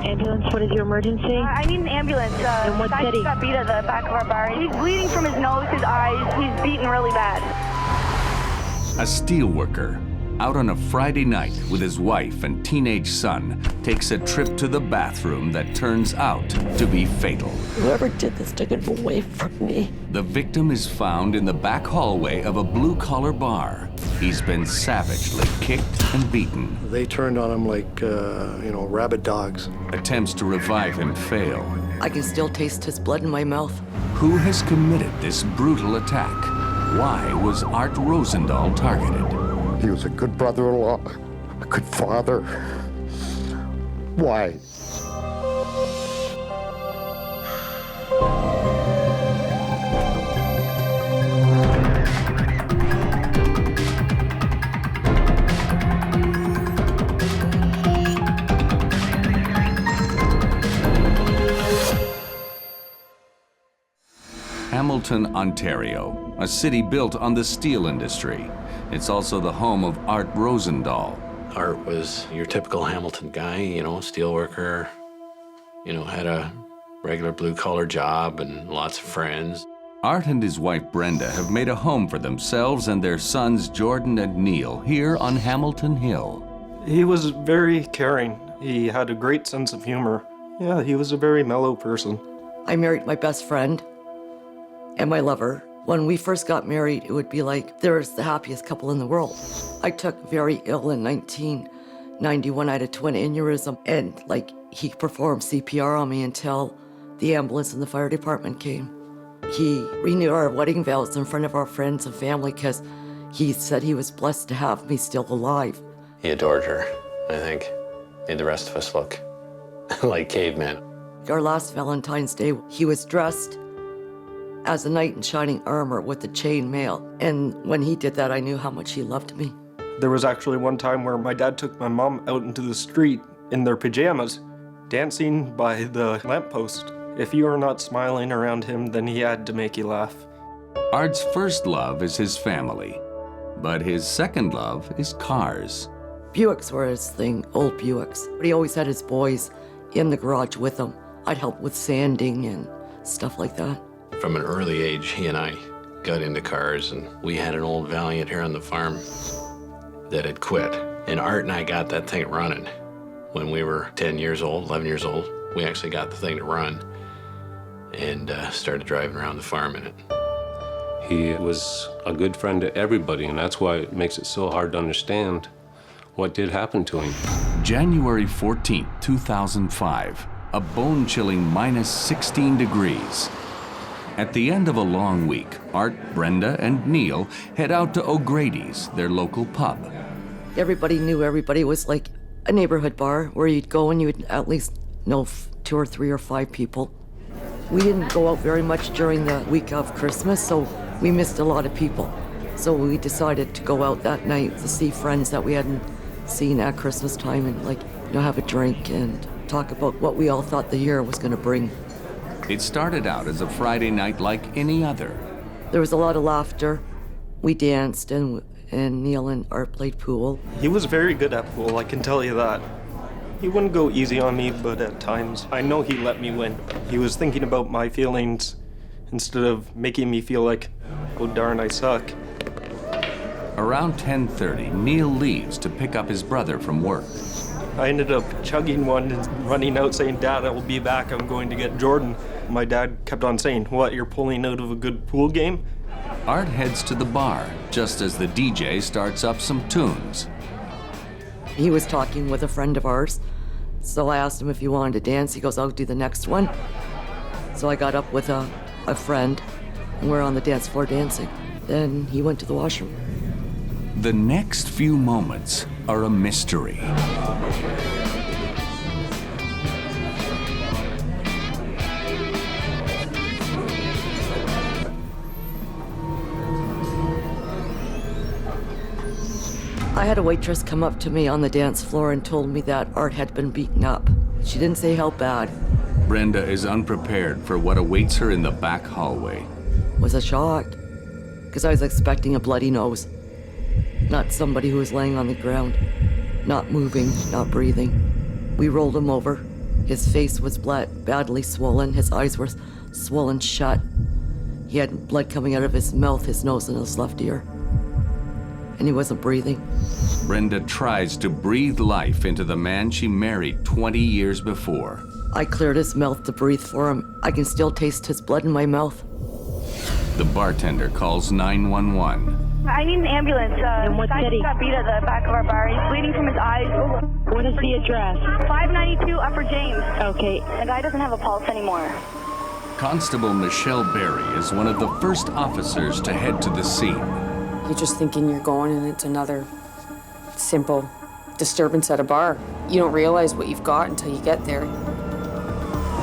Ambulance, what is your emergency? I need an ambulance. In what guy city? got beat at the back of our bar. He's bleeding from his nose, his eyes. He's beaten really bad. A steelworker, out on a Friday night with his wife and teenage son, takes a trip to the bathroom that turns out to be fatal. Whoever did this took it away from me. The victim is found in the back hallway of a blue-collar bar. He's been savagely kicked and beaten. They turned on him like, rabid dogs. Attempts to revive him fail. I can still taste his blood in my mouth. Who has committed this brutal attack? Why was Art Rozendal targeted? He was a good brother-in-law, a good father. Why? Hamilton, Ontario, a city built on the steel industry. It's also the home of Art Rozendal. Art was your typical Hamilton guy, steelworker, had a regular blue-collar job and lots of friends. Art and his wife Brenda have made a home for themselves and their sons Jordan and Neil here on Hamilton Hill. He was very caring. He had a great sense of humor. Yeah, he was a very mellow person. I married my best friend and my lover. When we first got married, it would be like there was the happiest couple in the world. I took very ill in 1991. I had a twin aneurysm, and he performed CPR on me until the ambulance and the fire department came. He renewed our wedding vows in front of our friends and family because he said he was blessed to have me still alive. He adored her, I think. Made the rest of us look like cavemen. Our last Valentine's Day, he was dressed as a knight in shining armor with the chain mail. And when he did that, I knew how much he loved me. There was actually one time where my dad took my mom out into the street in their pajamas, dancing by the lamppost. If you were not smiling around him, then he had to make you laugh. Art's first love is his family, but his second love is cars. Buicks were his thing, old Buicks. But he always had his boys in the garage with him. I'd help with sanding and stuff like that. From an early age, he and I got into cars, and we had an old Valiant here on the farm that had quit. And Art and I got that thing running. When we were 10 years old, 11 years old, we actually got the thing to run and started driving around the farm in it. He was a good friend to everybody, and that's why it makes it so hard to understand what did happen to him. January 14, 2005, a bone-chilling minus 16 degrees. At the end of a long week, Art, Brenda, and Neil head out to O'Grady's, their local pub. Everybody knew everybody. It was like a neighborhood bar where you'd go and you'd at least know 2 or 3 or 5 people. We didn't go out very much during the week of Christmas, so we missed a lot of people. So we decided to go out that night to see friends that we hadn't seen at Christmas time and have a drink and talk about what we all thought the year was going to bring. It started out as a Friday night like any other. There was a lot of laughter. We danced, and Neil and Art played pool. He was very good at pool, I can tell you that. He wouldn't go easy on me, but at times, I know he let me win. He was thinking about my feelings instead of making me feel like, oh darn, I suck. Around 10:30, Neil leaves to pick up his brother from work. I ended up chugging one and running out saying, Dad, I will be back, I'm going to get Jordan. My dad kept on saying, what, you're pulling out of a good pool game? Art heads to the bar just as the DJ starts up some tunes. He was talking with a friend of ours, so I asked him if he wanted to dance. He goes, I'll do the next one. So I got up with a friend, and we're on the dance floor dancing. Then he went to the washroom. The next few moments are a mystery. I had a waitress come up to me on the dance floor and told me that Art had been beaten up. She didn't say how bad. Brenda is unprepared for what awaits her in the back hallway. Was a shock, because I was expecting a bloody nose. Not somebody who was laying on the ground, not moving, not breathing. We rolled him over, His face was badly swollen. His eyes were swollen shut. He had blood coming out of his mouth, his nose, and his left ear. And he wasn't breathing. Brenda tries to breathe life into the man she married 20 years before. I cleared his mouth to breathe for him. I can still taste his blood in my mouth. The bartender calls 911. I need an ambulance. In what Guy city? just got beat at the back of our bar. He's bleeding from his eyes. What is the address? 592 Upper James. Okay. The guy doesn't have a pulse anymore. Constable Michelle Berry is one of the first officers to head to the scene. You're just thinking you're going and it's another simple disturbance at a bar. You don't realize what you've got until you get there.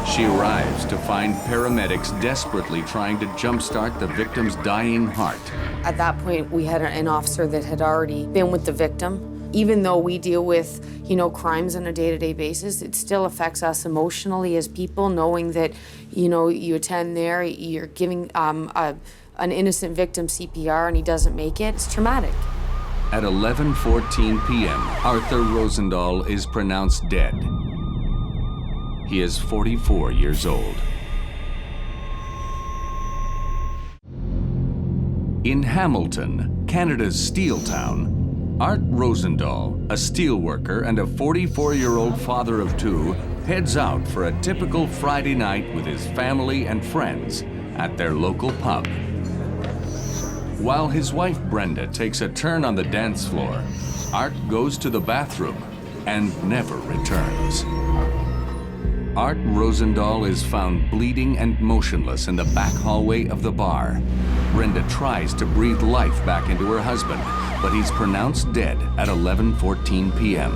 She arrives to find paramedics desperately trying to jumpstart the victim's dying heart. At that point, we had an officer that had already been with the victim. Even though we deal with, crimes on a day-to-day basis, it still affects us emotionally as people, knowing that, you attend there, you're giving an innocent victim CPR and he doesn't make it. It's traumatic. At 11:14 p.m., Arthur Rozendal is pronounced dead. He is 44 years old. In Hamilton, Canada's steel town, Art Rozendal, a steelworker and a 44-year-old father of two, heads out for a typical Friday night with his family and friends at their local pub. While his wife Brenda takes a turn on the dance floor, Art goes to the bathroom and never returns. Art Rozendal is found bleeding and motionless in the back hallway of the bar. Brenda tries to breathe life back into her husband, but he's pronounced dead at 11:14 p.m.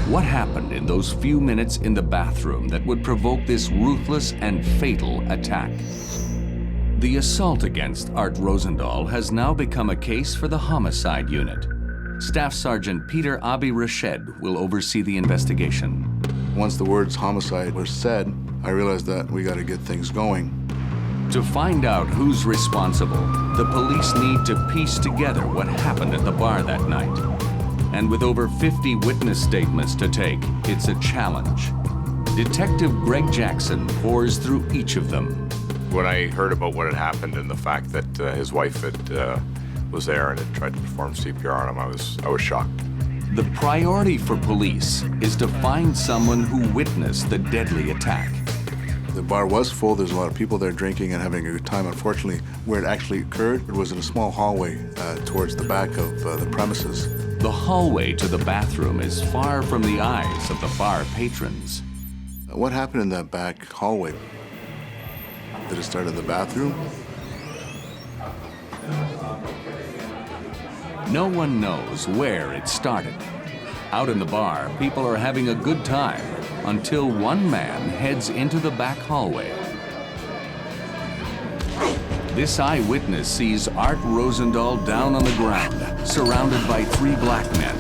What happened in those few minutes in the bathroom that would provoke this ruthless and fatal attack? The assault against Art Rozendal has now become a case for the Homicide Unit. Staff Sergeant Peter Abi-Rashed will oversee the investigation. Once the words homicide were said, I realized that we got to get things going. To find out who's responsible, the police need to piece together what happened at the bar that night. And with over 50 witness statements to take, it's a challenge. Detective Greg Jackson pores through each of them. When I heard about what had happened and the fact that his wife was there and had tried to perform CPR on him, I was shocked. The priority for police is to find someone who witnessed the deadly attack. The bar was full. There's a lot of people there drinking and having a good time. Unfortunately, where it actually occurred, it was in a small hallway towards the back of the premises. The hallway to the bathroom is far from the eyes of the bar patrons. What happened in that back hallway? Did it start in the bathroom? No one knows where it started. Out in the bar, people are having a good time until one man heads into the back hallway. This eyewitness sees Art Rozendal down on the ground, surrounded by three black men.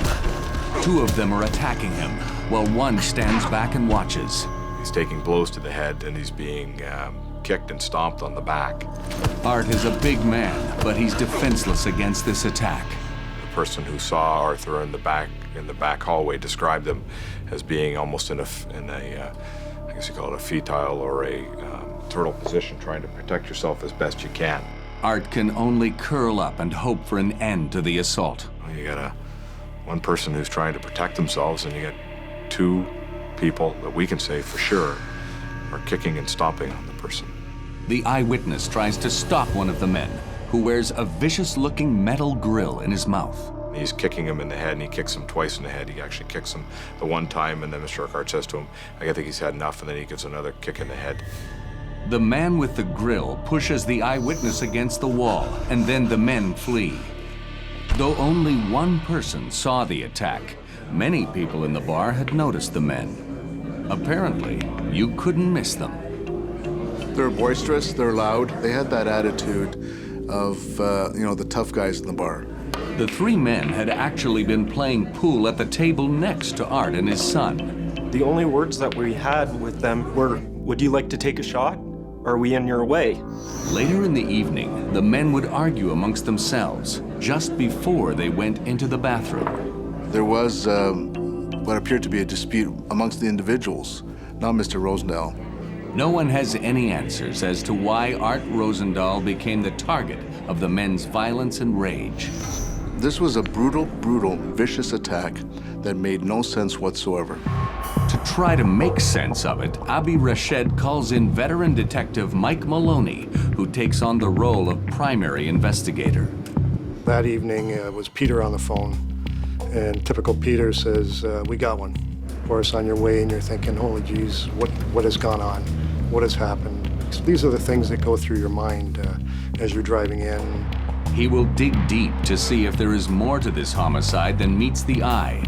Two of them are attacking him, while one stands back and watches. He's taking blows to the head and he's being kicked and stomped on the back. Art is a big man, but he's defenseless against this attack. The person who saw Arthur in the back hallway described him as being almost in a I guess you call it a fetal or a turtle position, trying to protect yourself as best you can. Art can only curl up and hope for an end to the assault. You got one person who's trying to protect themselves, and you got two people that we can say for sure are kicking and stomping on the person. The eyewitness tries to stop one of the men, who wears a vicious-looking metal grill in his mouth. He's kicking him in the head, and he kicks him twice in the head. He actually kicks him the one time, and then Mr. Urquhart says to him, I think he's had enough, and then he gives another kick in the head. The man with the grill pushes the eyewitness against the wall, and then the men flee. Though only one person saw the attack, many people in the bar had noticed the men. Apparently, you couldn't miss them. They're boisterous, they're loud. They had that attitude of, the tough guys in the bar. The three men had actually been playing pool at the table next to Art and his son. The only words that we had with them were, would you like to take a shot? Are we in your way? Later in the evening, the men would argue amongst themselves just before they went into the bathroom. There was what appeared to be a dispute amongst the individuals, not Mr. Rozendal. No one has any answers as to why Art Rozendal became the target of the men's violence and rage. This was a brutal, vicious attack that made no sense whatsoever. To try to make sense of it, Abi-Rashed calls in veteran detective Mike Maloney, who takes on the role of primary investigator. That evening was Peter on the phone, and typical Peter says, we got one. Of course, on your way, and you're thinking, holy geez, what has gone on? What has happened? So these are the things that go through your mind as you're driving in. He will dig deep to see if there is more to this homicide than meets the eye.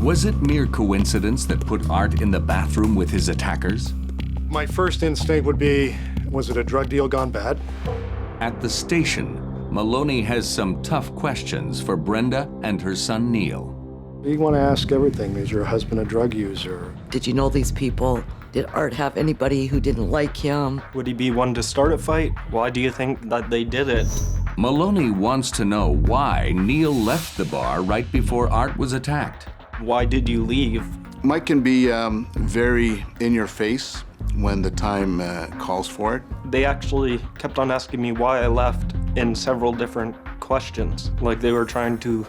Was it mere coincidence that put Art in the bathroom with his attackers? My first instinct would be, was it a drug deal gone bad? At the station, Maloney has some tough questions for Brenda and her son Neil. You want to ask everything. Is your husband a drug user? Did you know these people? Did Art have anybody who didn't like him? Would he be one to start a fight? Why do you think that they did it? Maloney wants to know why Neil left the bar right before Art was attacked. Why did you leave? Mike can be very in your face when the time calls for it. They actually kept on asking me why I left in several different questions, like they were trying to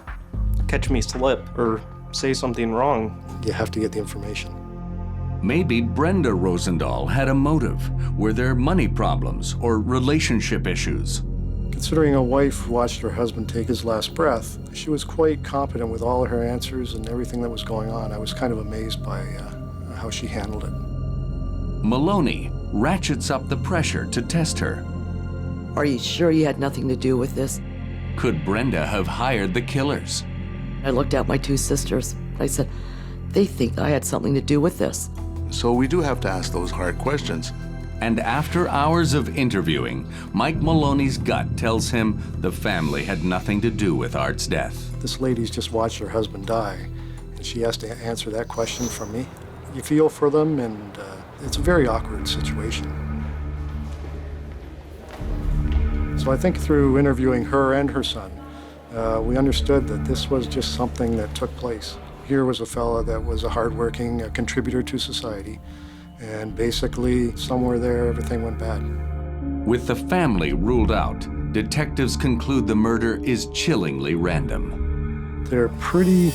catch me slip or say something wrong. You have to get the information. Maybe Brenda Rozendal had a motive. Were there money problems or relationship issues? Considering a wife watched her husband take his last breath, she was quite competent with all of her answers and everything that was going on. I was kind of amazed by how she handled it. Maloney ratchets up the pressure to test her. Are you sure you had nothing to do with this? Could Brenda have hired the killers? I looked at my two sisters. I said, they think I had something to do with this. So we do have to ask those hard questions. And after hours of interviewing, Mike Maloney's gut tells him the family had nothing to do with Art's death. This lady's just watched her husband die, and she has to answer that question from me. You feel for them, and it's a very awkward situation. So I think through interviewing her and her son, we understood that this was just something that took place. Here was a fella that was a hardworking contributor to society, and basically, somewhere there, everything went bad. With the family ruled out, detectives conclude the murder is chillingly random. They're pretty,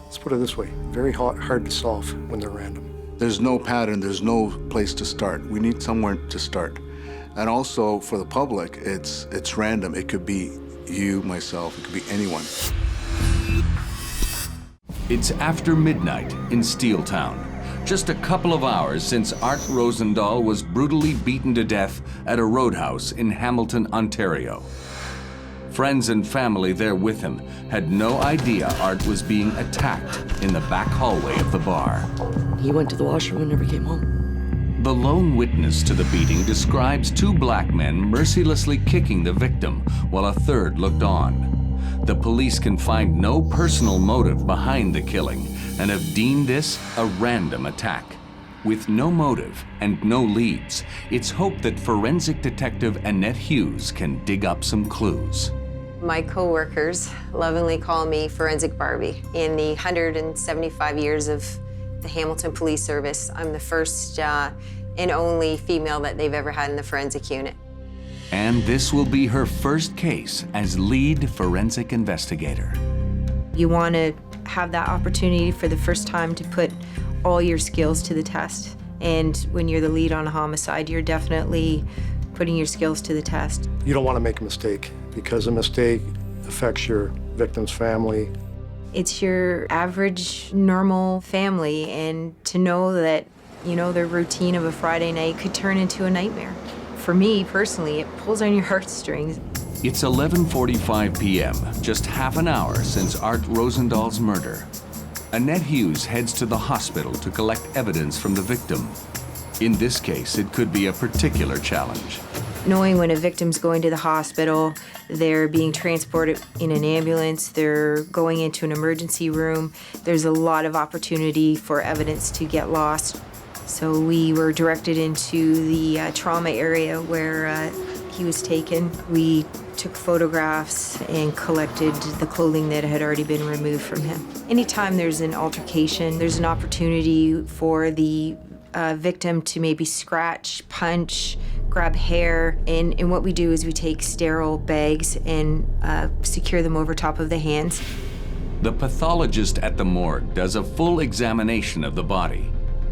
let's put it this way, very hard to solve when they're random. There's no pattern, there's no place to start. We need somewhere to start. And also, for the public, it's random. It could be you, myself, it could be anyone. It's after midnight in Steeltown. Just a couple of hours since Art Rozendal was brutally beaten to death at a roadhouse in Hamilton, Ontario. Friends and family there with him had no idea Art was being attacked in the back hallway of the bar. He went to the washroom and never came home. The lone witness to the beating describes two black men mercilessly kicking the victim while a third looked on. The police can find no personal motive behind the killing and have deemed this a random attack. With no motive and no leads, it's hoped that Forensic Detective Annette Huys can dig up some clues. My coworkers lovingly call me Forensic Barbie. In the 175 years of the Hamilton Police Service, I'm the first and only female that they've ever had in the forensic unit. And this will be her first case as lead forensic investigator. You want to have that opportunity for the first time to put all your skills to the test. And when you're the lead on a homicide, you're definitely putting your skills to the test. You don't want to make a mistake, because a mistake affects your victim's family. It's your average, normal family, and to know that, you know, the routine of a Friday night could turn into a nightmare. For me, personally, it pulls on your heartstrings. It's 11:45 p.m., just half an hour since Art Rozendal's murder. Annette Huys heads to the hospital to collect evidence from the victim. In this case, it could be a particular challenge. Knowing when a victim's going to the hospital, they're being transported in an ambulance, they're going into an emergency room, there's a lot of opportunity for evidence to get lost. So we were directed into the trauma area where he was taken. We took photographs and collected the clothing that had already been removed from him. Anytime there's an altercation, there's an opportunity for the victim to maybe scratch, punch, grab hair, and what we do is we take sterile bags and secure them over top of the hands. The pathologist at the morgue does a full examination of the body.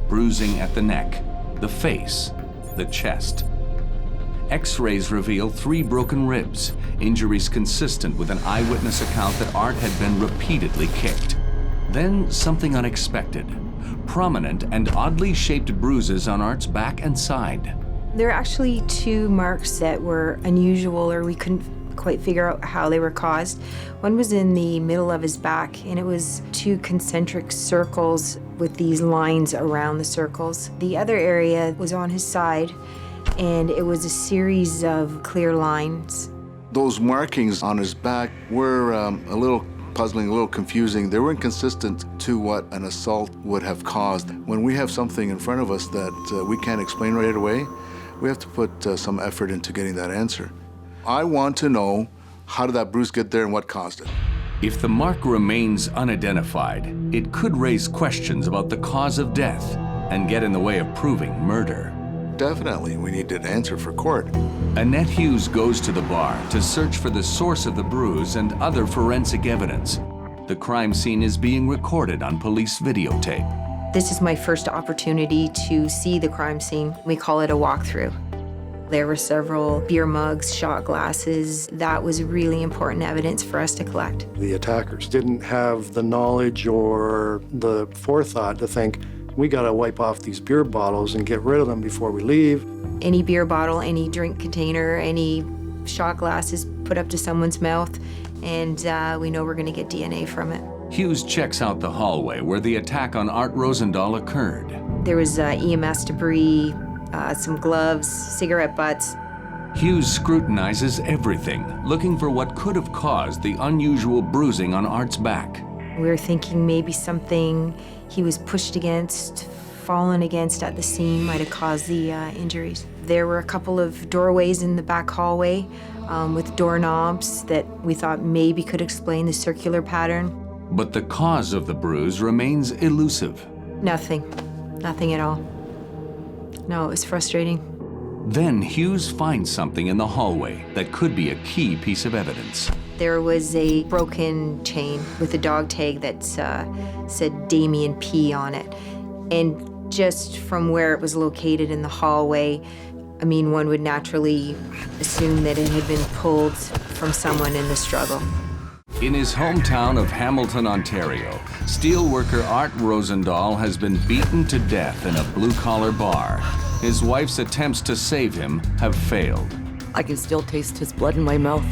Bruising at the neck, the face, the chest. X-rays reveal 3 broken ribs, injuries consistent with an eyewitness account that Art had been repeatedly kicked. Then something unexpected. Prominent and oddly shaped bruises on Art's back and side. There are actually 2 marks that were unusual, or we couldn't quite figure out how they were caused. One was in the middle of his back, and it was 2 concentric circles with these lines around the circles. The other area was on his side, and it was a series of clear lines. Those markings on his back were a little puzzling, a little confusing. They weren't consistent to what an assault would have caused. When we have something in front of us that we can't explain right away, we have to put some effort into getting that answer. I want to know, how did that bruise get there and what caused it? If the mark remains unidentified, it could raise questions about the cause of death and get in the way of proving murder. Definitely, we need an answer for court. Annette Huys goes to the bar to search for the source of the bruise and other forensic evidence. The crime scene is being recorded on police videotape. This is my first opportunity to see the crime scene. We call it a walkthrough. There were several beer mugs, shot glasses. That was really important evidence for us to collect. The attackers didn't have the knowledge or the forethought to think, we gotta wipe off these beer bottles and get rid of them before we leave. Any beer bottle, any drink container, any shot glasses put up to someone's mouth, and we know we're gonna get DNA from it. Huys checks out the hallway where the attack on Art Rozendal occurred. There was EMS debris, some gloves, cigarette butts. Huys scrutinizes everything, looking for what could have caused the unusual bruising on Art's back. We were thinking maybe something he was pushed against, fallen against at the scene might have caused the injuries. There were a couple of doorways in the back hallway with doorknobs that we thought maybe could explain the circular pattern. But the cause of the bruise remains elusive. Nothing at all. No, it was frustrating. Then Huys finds something in the hallway that could be a key piece of evidence. There was a broken chain with a dog tag that said Damien P on it. And just from where it was located in the hallway, I mean, one would naturally assume that it had been pulled from someone in the struggle. In his hometown of Hamilton, Ontario, steelworker Art Rozendal has been beaten to death in a blue-collar bar. His wife's attempts to save him have failed. I can still taste his blood in my mouth.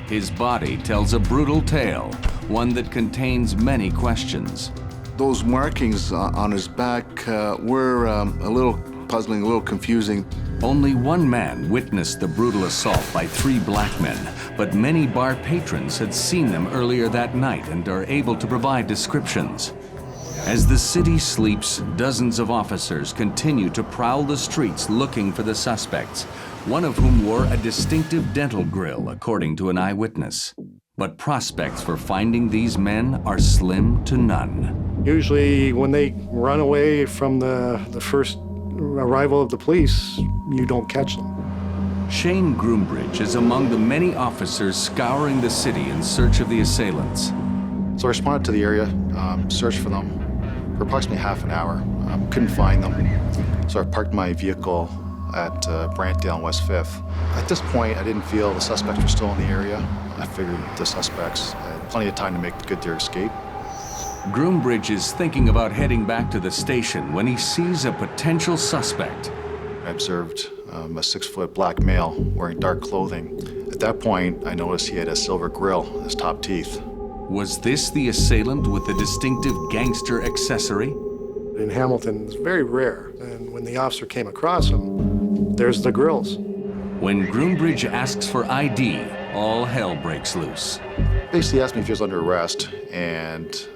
His body tells a brutal tale, one that contains many questions. Those markings on his back were a little puzzling, a little confusing. Only one man witnessed the brutal assault by 3 black men, but many bar patrons had seen them earlier that night and are able to provide descriptions. As the city sleeps, dozens of officers continue to prowl the streets looking for the suspects, one of whom wore a distinctive dental grill, according to an eyewitness. But prospects for finding these men are slim to none. Usually when they run away from the first arrival of the police, you don't catch them. Shane Groombridge is among the many officers scouring the city in search of the assailants. So I responded to the area, searched for them for approximately half an hour. Couldn't find them. So I parked my vehicle at Brantdale and West 5th. At this point, I didn't feel the suspects were still in the area. I figured the suspects had plenty of time to make good their escape. Groombridge is thinking about heading back to the station when he sees a potential suspect. I observed a 6-foot black male wearing dark clothing. At that point, I noticed he had a silver grill in his top teeth. Was this the assailant with the distinctive gangster accessory? In Hamilton, it's very rare, and when the officer came across him, there's the grills. When Groombridge asks for ID, all hell breaks loose. Basically asked me if he was under arrest, and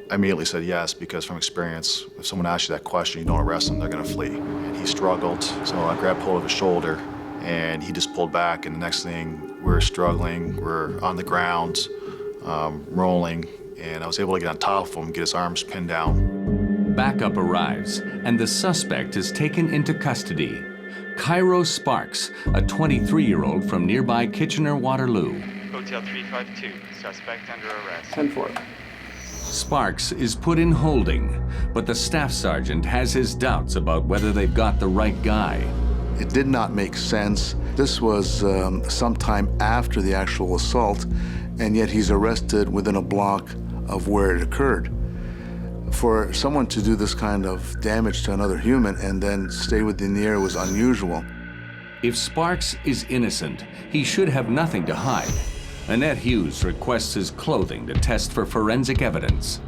I immediately said yes, because from experience, if someone asks you that question, you don't arrest them, they're gonna flee. And he struggled, so I grabbed hold of his shoulder and he just pulled back, and the next thing, we're struggling, we're on the ground, rolling, and I was able to get on top of him, get his arms pinned down. Backup arrives, and the suspect is taken into custody. Cairo Sparks, a 23-year-old from nearby Kitchener-Waterloo. Hotel 352, suspect under arrest. 10-4. Sparks is put in holding, but the staff sergeant has his doubts about whether they've got the right guy. It did not make sense. This was sometime after the actual assault, and yet he's arrested within a block of where it occurred. For someone to do this kind of damage to another human and then stay within the area was unusual. If Sparks is innocent, he should have nothing to hide. Annette Huys requests his clothing to test for forensic evidence.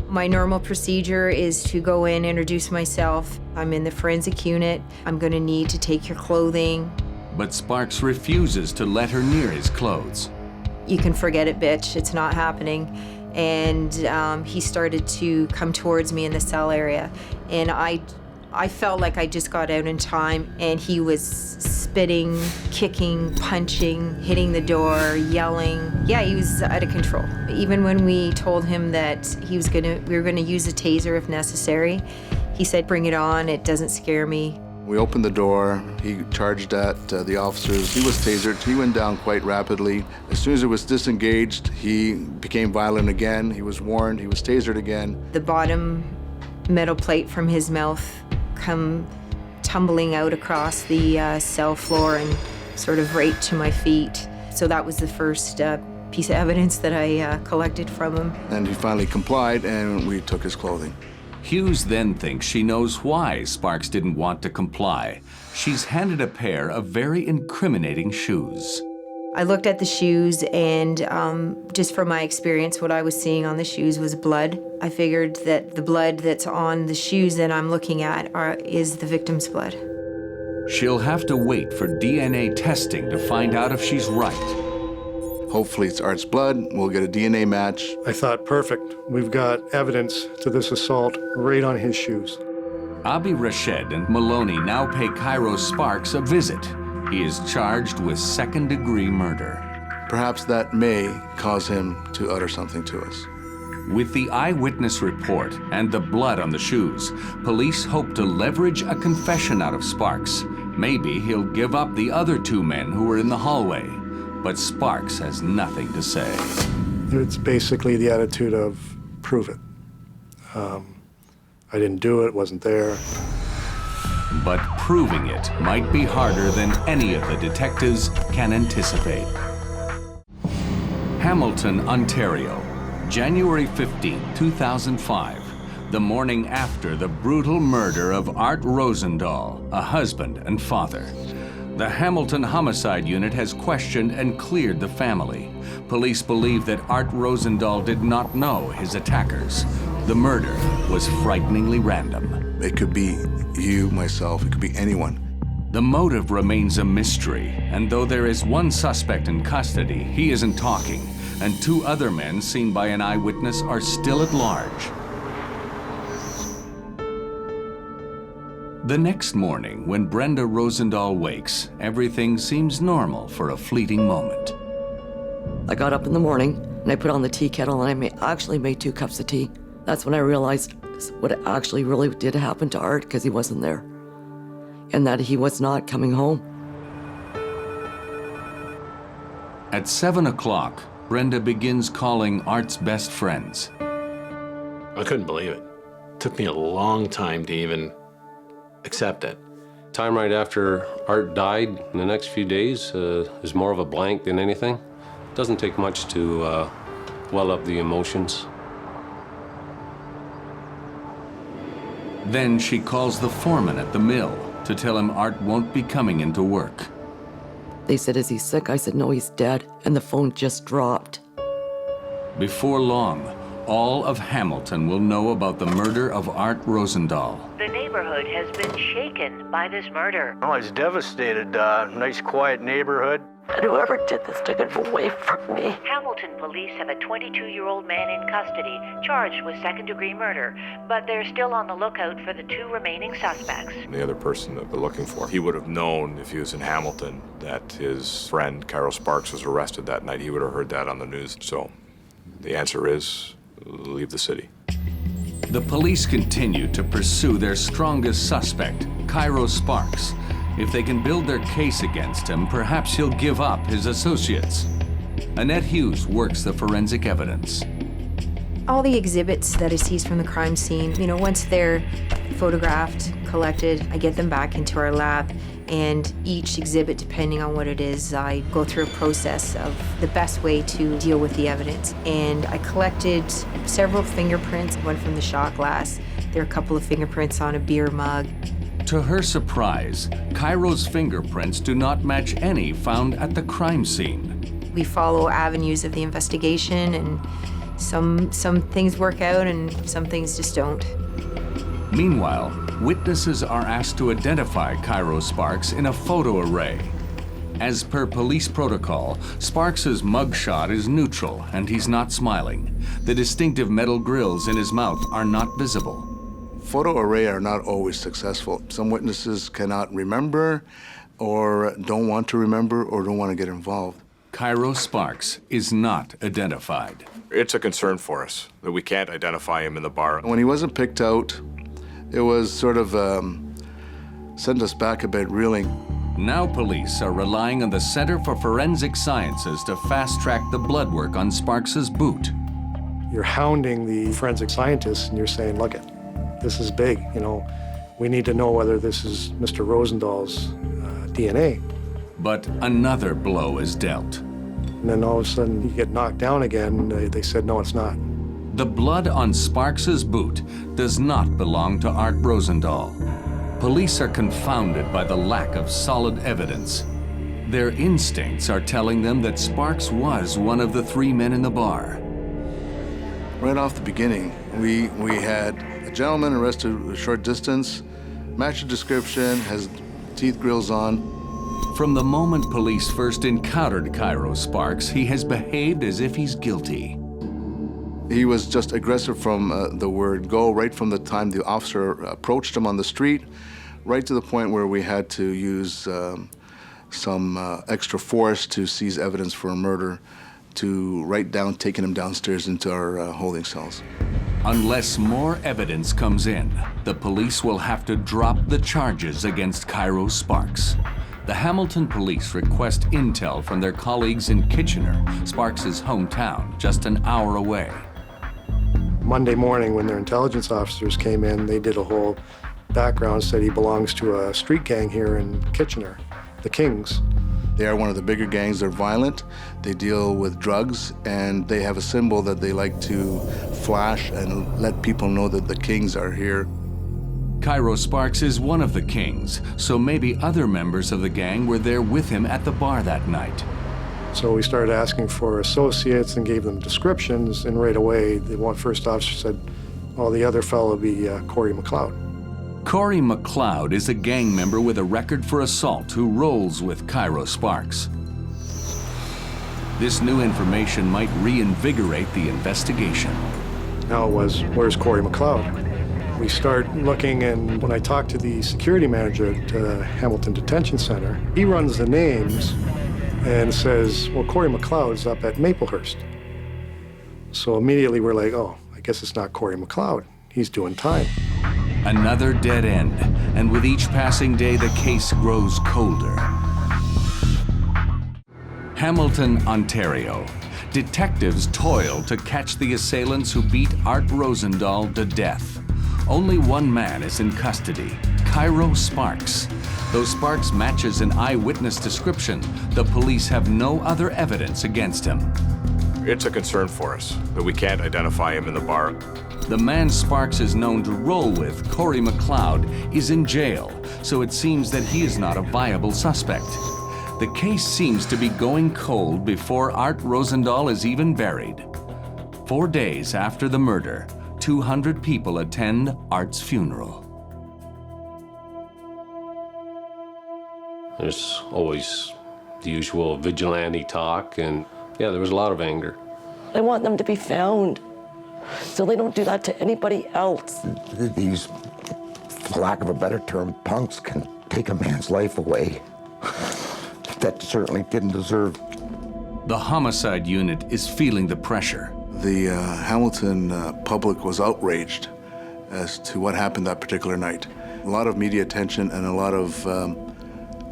My normal procedure is to go in, introduce myself. I'm in the forensic unit. I'm going to need to take your clothing. But Sparks refuses to let her near his clothes. You can forget it, bitch. It's not happening. And he started to come towards me in the cell area. And I felt like I just got out in time, and he was spitting, kicking, punching, hitting the door, yelling. Yeah, he was out of control. Even when we told him that we were gonna use a taser if necessary, he said, "Bring it on, it doesn't scare me." We opened the door, he charged at the officers. He was tasered, he went down quite rapidly. As soon as it was disengaged, he became violent again. He was warned, he was tasered again. The bottom metal plate from his mouth come tumbling out across the cell floor and sort of right to my feet. So that was the first piece of evidence that I collected from him. And he finally complied, and we took his clothing. Hughes then thinks she knows why Sparks didn't want to comply. She's handed a pair of very incriminating shoes. I looked at the shoes, and just from my experience, what I was seeing on the shoes was blood. I figured that the blood that's on the shoes that I'm looking at is the victim's blood. She'll have to wait for DNA testing to find out if she's right. Hopefully it's Art's blood, we'll get a DNA match. I thought, perfect. We've got evidence to this assault right on his shoes. Abi-Rashed and Maloney now pay Cairo Sparks a visit. He is charged with second-degree murder. Perhaps that may cause him to utter something to us. With the eyewitness report and the blood on the shoes, police hope to leverage a confession out of Sparks. Maybe he'll give up the other two men who were in the hallway. But Sparks has nothing to say. It's basically the attitude of, prove it. I didn't do it, wasn't there. But proving it might be harder than any of the detectives can anticipate. Hamilton, Ontario, January 15, 2005, the morning after the brutal murder of Art Rozendal, a husband and father. The Hamilton Homicide Unit has questioned and cleared the family. Police believe that Art Rozendal did not know his attackers. The murder was frighteningly random. It could be you, myself, it could be anyone. The motive remains a mystery, and though there is one suspect in custody, he isn't talking, and two other men seen by an eyewitness are still at large. The next morning, when Brenda Rozendal wakes, everything seems normal for a fleeting moment. I got up in the morning, and I put on the tea kettle, and I actually made 2 cups of tea. That's when I realized what actually really did happen to Art, because he wasn't there, and that he was not coming home. At 7 o'clock, Brenda begins calling Art's best friends. I couldn't believe it. It took me a long time to even accept it. Time right after Art died, in the next few days, is more of a blank than anything. It doesn't take much to well up the emotions. Then she calls the foreman at the mill to tell him Art won't be coming into work. They said, "Is he sick?" I said, "No, he's dead." And the phone just dropped. Before long, all of Hamilton will know about the murder of Art Rozendal. The neighborhood has been shaken by this murder. Oh, it's devastated. Nice, quiet neighborhood. And whoever did this took it away from me. Hamilton police have a 22-year-old man in custody, charged with second-degree murder, but they're still on the lookout for the 2 remaining suspects. The other person that they're looking for, he would have known if he was in Hamilton that his friend, Cairo Sparks, was arrested that night. He would have heard that on the news. So the answer is leave the city. The police continue to pursue their strongest suspect, Cairo Sparks. If they can build their case against him, perhaps he'll give up his associates. Annette Huys works the forensic evidence. All the exhibits that I seize from the crime scene, once they're photographed, collected, I get them back into our lab, and each exhibit, depending on what it is, I go through a process of the best way to deal with the evidence. And I collected several fingerprints, one from the shot glass. There are a couple of fingerprints on a beer mug. To her surprise, Cairo's fingerprints do not match any found at the crime scene. We follow avenues of the investigation, and some things work out and some things just don't. Meanwhile, witnesses are asked to identify Cairo Sparks in a photo array. As per police protocol, Sparks's mugshot is neutral and he's not smiling. The distinctive metal grills in his mouth are not visible. Photo array are not always successful. Some witnesses cannot remember, or don't want to remember, or don't want to get involved. Cairo Sparks is not identified. It's a concern for us that we can't identify him in the bar. When he wasn't picked out, it was sort of sent us back a bit reeling. Now police are relying on the Center for Forensic Sciences to fast-track the blood work on Sparks's boot. You're hounding the forensic scientists, and you're saying, look it. This is big, we need to know whether this is Mr. Rozendal's DNA. But another blow is dealt. And then all of a sudden you get knocked down again. They said, no, it's not. The blood on Sparks's boot does not belong to Art Rozendal. Police are confounded by the lack of solid evidence. Their instincts are telling them that Sparks was one of the 3 men in the bar. Right off the beginning, we had a gentleman arrested a short distance, matched the description, has teeth grills on. From the moment police first encountered Cairo Sparks, he has behaved as if he's guilty. He was just aggressive from the word go, right from the time the officer approached him on the street, right to the point where we had to use some extra force to seize evidence for a murder, to right down taking him downstairs into our holding cells. Unless more evidence comes in, the police will have to drop the charges against Cairo Sparks. The Hamilton police request intel from their colleagues in Kitchener, Sparks' hometown, just an hour away. Monday morning, when their intelligence officers came in, they did a whole background, said he belongs to a street gang here in Kitchener, the Kings. They are one of the bigger gangs. They're violent, they deal with drugs, and they have a symbol that they like to flash and let people know that the Kings are here. Cairo Sparks is one of the Kings, so maybe other members of the gang were there with him at the bar that night. So we started asking for associates and gave them descriptions, and right away, the first officer said, oh, the other fellow will be Corey McLeod. Corey McLeod is a gang member with a record for assault who rolls with Cairo Sparks. This new information might reinvigorate the investigation. Now it was, where's Corey McLeod? We start looking, and when I talked to the security manager at Hamilton Detention Center, he runs the names and says, well, Corey McLeod's up at Maplehurst. So immediately we're like, oh, I guess it's not Corey McLeod. He's doing time. Another dead end, and with each passing day, the case grows colder. Hamilton, Ontario. Detectives toil to catch the assailants who beat Art Rozendal to death. Only one man is in custody, Cairo Sparks. Though Sparks matches an eyewitness description, the police have no other evidence against him. It's a concern for us that we can't identify him in the bar. The man Sparks is known to roll with, Corey McLeod, is in jail, so it seems that he is not a viable suspect. The case seems to be going cold before Art Rozendal is even buried. 4 days after the murder, 200 people attend Art's funeral. There's always the usual vigilante talk, and yeah, there was a lot of anger. I want them to be found so they don't do that to anybody else. These, for lack of a better term, punks can take a man's life away. That certainly didn't deserve. The homicide unit is feeling the pressure. The Hamilton public was outraged as to what happened that particular night. A lot of media attention and a lot of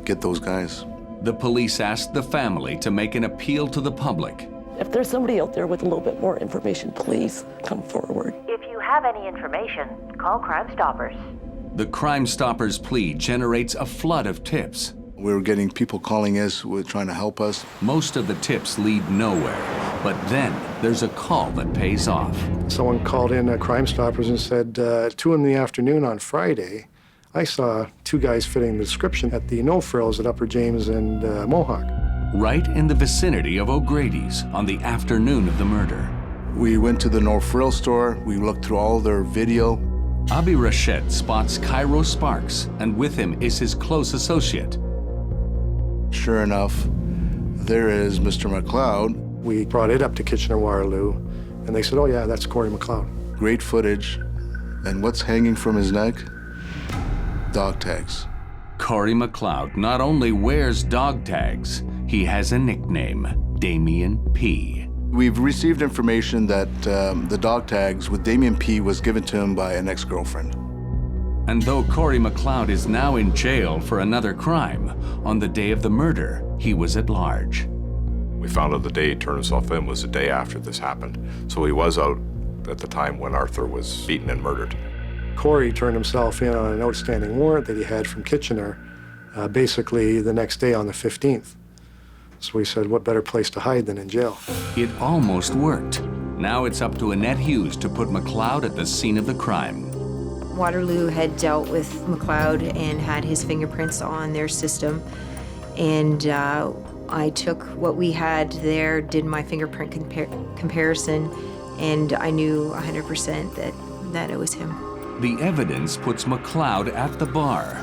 get those guys. The police asked the family to make an appeal to the public. If there's somebody out there with a little bit more information, please come forward. If you have any information, call Crime Stoppers. The Crime Stoppers plea generates a flood of tips. We were getting people calling us, trying to help us. Most of the tips lead nowhere, but then there's a call that pays off. Someone called in Crime Stoppers and said, 2 in the afternoon on Friday, I saw 2 guys fitting the description at the No Frills at Upper James and Mohawk. Right in the vicinity of O'Grady's on the afternoon of the murder. We went to the No Frill store. We looked through all their video. Abi-Rashed spots Cairo Sparks, and with him is his close associate. Sure enough, there is Mr. McLeod. We brought it up to Kitchener-Waterloo, and they said, oh yeah, that's Corey McLeod. Great footage. And what's hanging from his neck? Dog tags. Corey McLeod not only wears dog tags, he has a nickname, Damien P. We've received information that the dog tags with Damien P was given to him by an ex-girlfriend. And though Corey McLeod is now in jail for another crime, on the day of the murder, he was at large. We found out the day he turned himself in was the day after this happened. So he was out at the time when Arthur was beaten and murdered. Corey turned himself in on an outstanding warrant that he had from Kitchener, basically the next day on the 15th. So we said, what better place to hide than in jail? It almost worked. Now it's up to Annette Huys to put McLeod at the scene of the crime. Waterloo had dealt with McLeod and had his fingerprints on their system. And I took what we had there, did my fingerprint comparison, and I knew 100% that it was him. The evidence puts McLeod at the bar.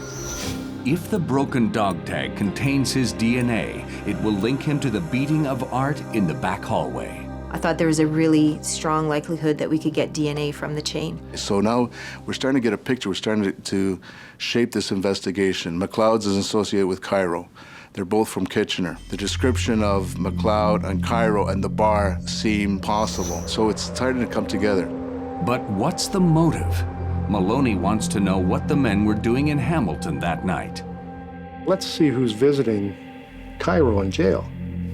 If the broken dog tag contains his DNA, it will link him to the beating of Art in the back hallway. I thought there was a really strong likelihood that we could get DNA from the chain. So now we're starting to get a picture. We're starting to shape this investigation. McLeod's is associated with Cairo. They're both from Kitchener. The description of McLeod and Cairo and the bar seem possible. So it's starting to come together. But what's the motive? Maloney wants to know what the men were doing in Hamilton that night. Let's see who's visiting Cairo in jail.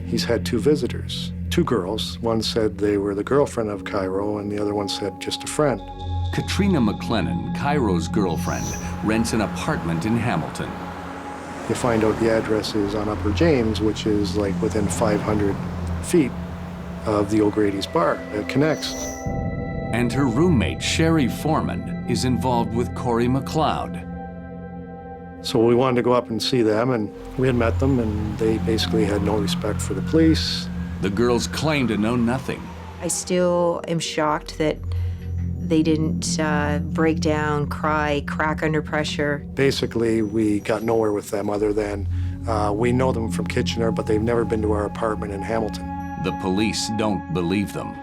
He's had 2 visitors. 2 girls. One said they were the girlfriend of Cairo, and the other one said just a friend. Katrina McLennan, Cairo's girlfriend, rents an apartment in Hamilton. You find out the address is on Upper James, which is like within 500 feet of the O'Grady's bar. It connects. And her roommate, Sherry Foreman, is involved with Corey McLeod. So we wanted to go up and see them, and we had met them, and they basically had no respect for the police. The girls claim to know nothing. I still am shocked that they didn't break down, cry, crack under pressure. Basically, we got nowhere with them other than we know them from Kitchener, but they've never been to our apartment in Hamilton. The police don't believe them.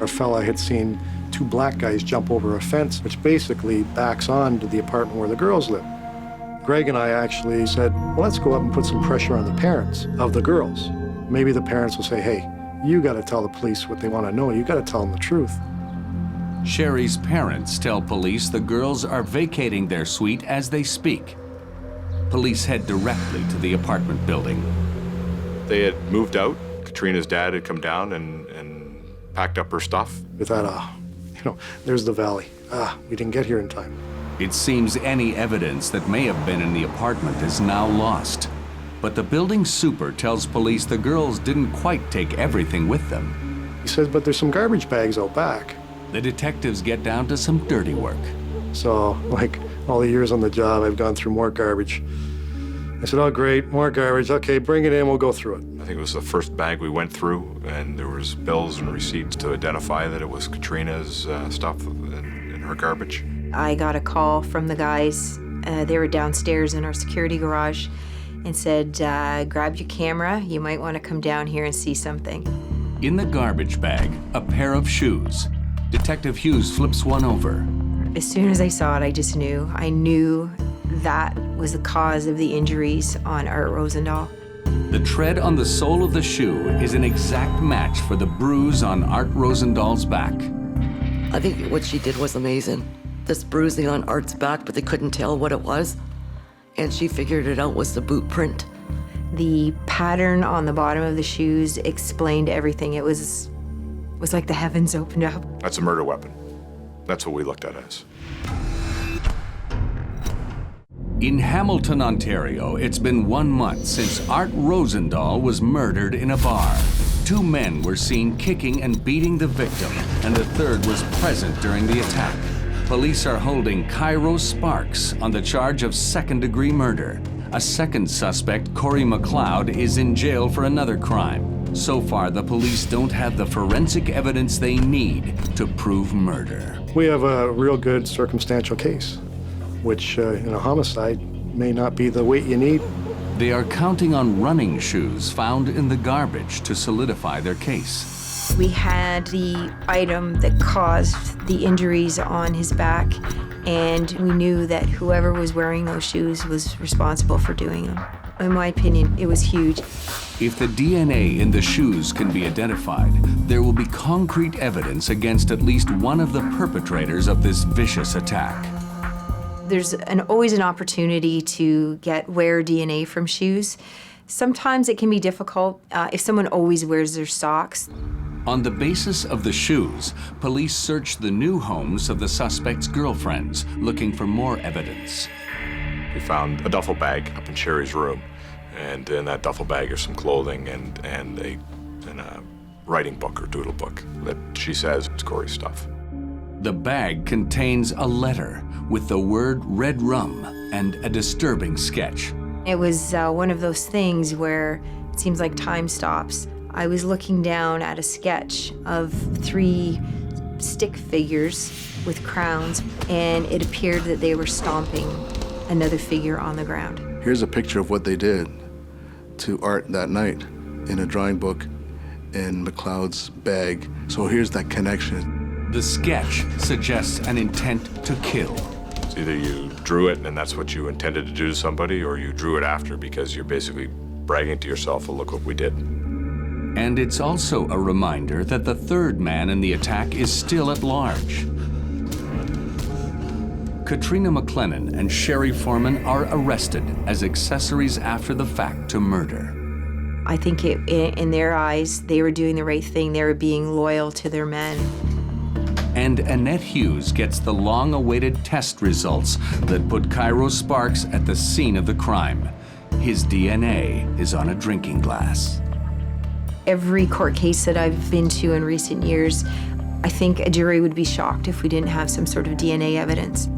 Our fella had seen 2 black guys jump over a fence, which basically backs on to the apartment where the girls live. Greg and I actually said, well, let's go up and put some pressure on the parents of the girls. Maybe the parents will say, hey, you got to tell the police what they want to know. You got to tell them the truth. Sherry's parents tell police the girls are vacating their suite as they speak. Police head directly to the apartment building. They had moved out. Katrina's dad had come down and packed up her stuff. We thought, there's the valley. We didn't get here in time. It seems any evidence that may have been in the apartment is now lost. But the building super tells police the girls didn't quite take everything with them. He says, but there's some garbage bags out back. The detectives get down to some dirty work. So, like all the years on the job, I've gone through more garbage. I said, oh, great, more garbage. Okay, bring it in, we'll go through it. I think it was the first bag we went through, and there was bills and receipts to identify that it was Katrina's stuff in her garbage. I got a call from the guys. They were downstairs in our security garage, and said, grab your camera, you might want to come down here and see something. In the garbage bag, a pair of shoes. Detective Huys flips one over. As soon as I saw it, I just knew. I knew that was the cause of the injuries on Art Rozendal. The tread on the sole of the shoe is an exact match for the bruise on Art Rozendal's back. I think what she did was amazing. This bruising on Art's back, but they couldn't tell what it was. And she figured it out was the boot print. The pattern on the bottom of the shoes explained everything. It was like the heavens opened up. That's a murder weapon. That's what we looked at as. In Hamilton, Ontario, it's been 1 month since Art Rozendal was murdered in a bar. 2 men were seen kicking and beating the victim, and the third was present during the attack. Police are holding Cairo Sparks on the charge of second-degree murder. A second suspect, Corey McLeod, is in jail for another crime. So far, the police don't have the forensic evidence they need to prove murder. We have a real good circumstantial case, which in a homicide may not be the weight you need. They are counting on running shoes found in the garbage to solidify their case. We had the item that caused the injuries on his back, and we knew that whoever was wearing those shoes was responsible for doing them. In my opinion, it was huge. If the DNA in the shoes can be identified, there will be concrete evidence against at least one of the perpetrators of this vicious attack. There's always an opportunity to get wear DNA from shoes. Sometimes it can be difficult if someone always wears their socks. On the basis of the shoes, police searched the new homes of the suspect's girlfriends, looking for more evidence. We found a duffel bag up in Sherry's room, and in that duffel bag are some clothing and a writing book or doodle book that she says is Corey's stuff. The bag contains a letter with the word red rum and a disturbing sketch. It was one of those things where it seems like time stops. I was looking down at a sketch of 3 stick figures with crowns, and it appeared that they were stomping another figure on the ground. Here's a picture of what they did to Art that night in a drawing book in McLeod's bag. So here's that connection. The sketch suggests an intent to kill. It's either you drew it and that's what you intended to do to somebody, or you drew it after because you're basically bragging to yourself, well, look what we did. And it's also a reminder that the third man in the attack is still at large. Katrina McLennan and Sherry Foreman are arrested as accessories after the fact to murder. I think in their eyes, they were doing the right thing. They were being loyal to their men. And Annette Huys gets the long-awaited test results that put Cairo Sparks at the scene of the crime. His DNA is on a drinking glass. Every court case that I've been to in recent years, I think a jury would be shocked if we didn't have some sort of DNA evidence.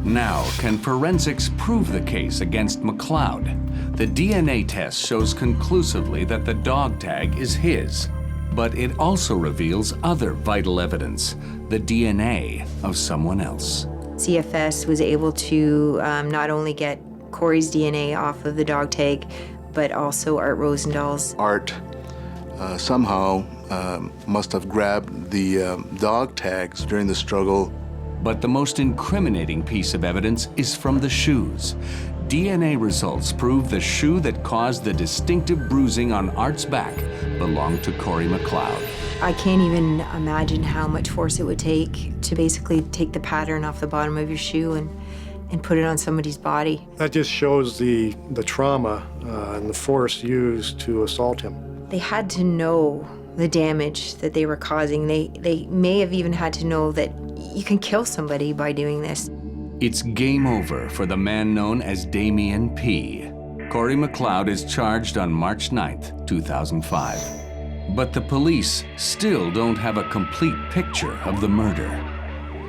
Now, can forensics prove the case against McLeod? The DNA test shows conclusively that the dog tag is his, but it also reveals other vital evidence, the DNA of someone else. CFS was able to not only get Corey's DNA off of the dog tag, but also Art Rozendal's. Art somehow must have grabbed the dog tags during the struggle. But the most incriminating piece of evidence is from the shoes. DNA results prove the shoe that caused the distinctive bruising on Art's back belonged to Corey McLeod. I can't even imagine how much force it would take to basically take the pattern off the bottom of your shoe and put it on somebody's body. That just shows the trauma and the force used to assault him. They had to know the damage that they were causing. They may have even had to know that you can kill somebody by doing this. It's game over for the man known as Damien P. Corey McLeod is charged on March 9th, 2005. But the police still don't have a complete picture of the murder.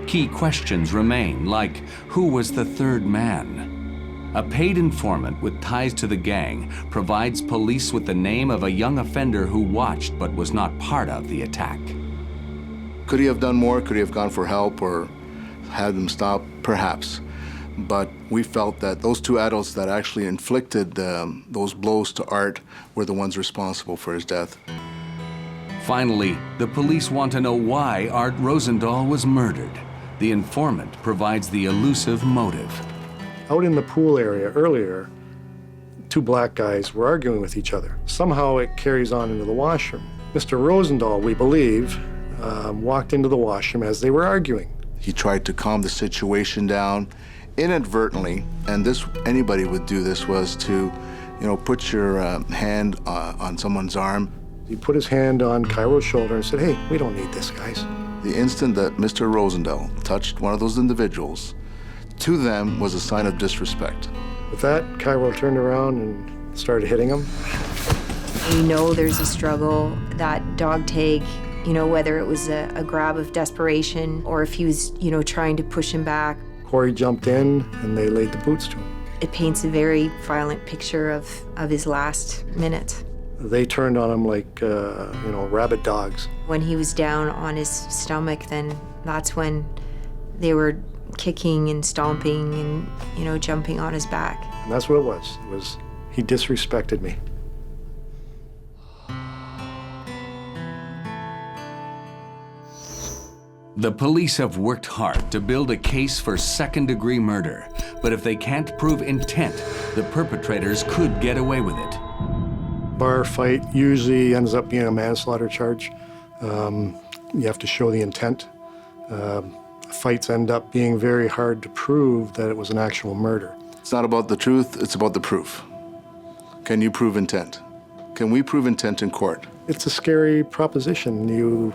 Key questions remain, like who was the third man? A paid informant with ties to the gang provides police with the name of a young offender who watched but was not part of the attack. Could he have done more? Could he have gone for help or had them stop? Perhaps. but we felt that those two adults that actually inflicted those blows to Art were the ones responsible for his death. Finally, the police want to know why Art Rozendal was murdered. The informant provides the elusive motive. Out in the pool area earlier, two black guys were arguing with each other. Somehow it carries on into the washroom. Mr. Rozendal, we believe, walked into the washroom as they were arguing. He tried to calm the situation down inadvertently, and anybody would do this, was to, put your hand on someone's arm. He put his hand on Cairo's shoulder and said, "Hey, we don't need this, guys." The instant that Mr. Rozendal touched one of those individuals, to them was a sign of disrespect. With that, Cairo turned around and started hitting him. You know there's a struggle, that dog tag, whether it was a grab of desperation or if he was, trying to push him back. Corey jumped in and they laid the boots to him. It paints a very violent picture of his last minute. They turned on him like, rabid dogs. When he was down on his stomach, then that's when they were kicking and stomping and, jumping on his back. And that's what it was. He disrespected me. The police have worked hard to build a case for second-degree murder, but if they can't prove intent, the perpetrators could get away with it. Bar fight usually ends up being a manslaughter charge. You have to show the intent. Fights end up being very hard to prove that it was an actual murder. It's not about the truth, it's about the proof. Can you prove intent? Can we prove intent in court? It's a scary proposition. You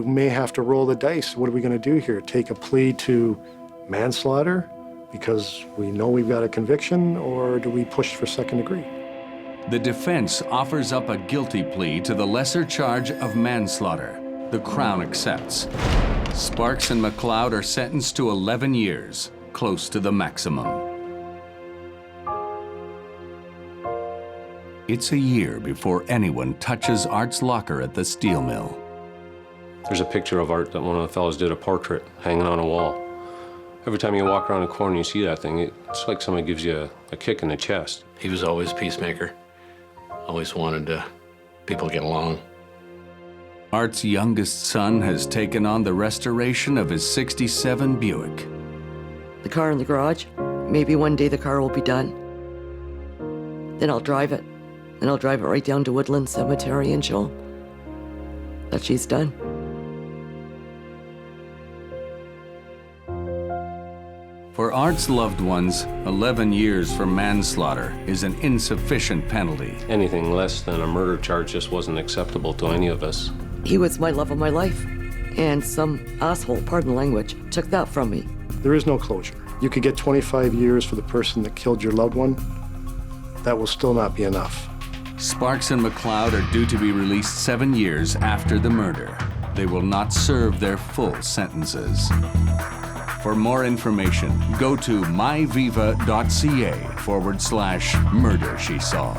may have to roll the dice. What are we going to do here? Take a plea to manslaughter because we know we've got a conviction, or do we push for second degree? The defense offers up a guilty plea to the lesser charge of manslaughter. The Crown accepts. Sparks and McLeod are sentenced to 11 years, close to the maximum. It's a year before anyone touches Art's locker at the steel mill. There's a picture of Art that one of the fellows did a portrait hanging on a wall. Every time you walk around a corner and you see that thing, it's like somebody gives you a kick in the chest. He was always a peacemaker. Always wanted people to get along. Art's youngest son has taken on the restoration of his '67 Buick. The car in the garage, maybe one day the car will be done. Then I'll drive it. And I'll drive it right down to Woodland Cemetery and show that she's done. For Art's loved ones, 11 years for manslaughter is an insufficient penalty. Anything less than a murder charge just wasn't acceptable to any of us. He was my love of my life, and some asshole, pardon the language, took that from me. There is no closure. You could get 25 years for the person that killed your loved one. That will still not be enough. Sparks and McLeod are due to be released 7 years after the murder. They will not serve their full sentences. For more information, go to myviva.ca/murder she saw.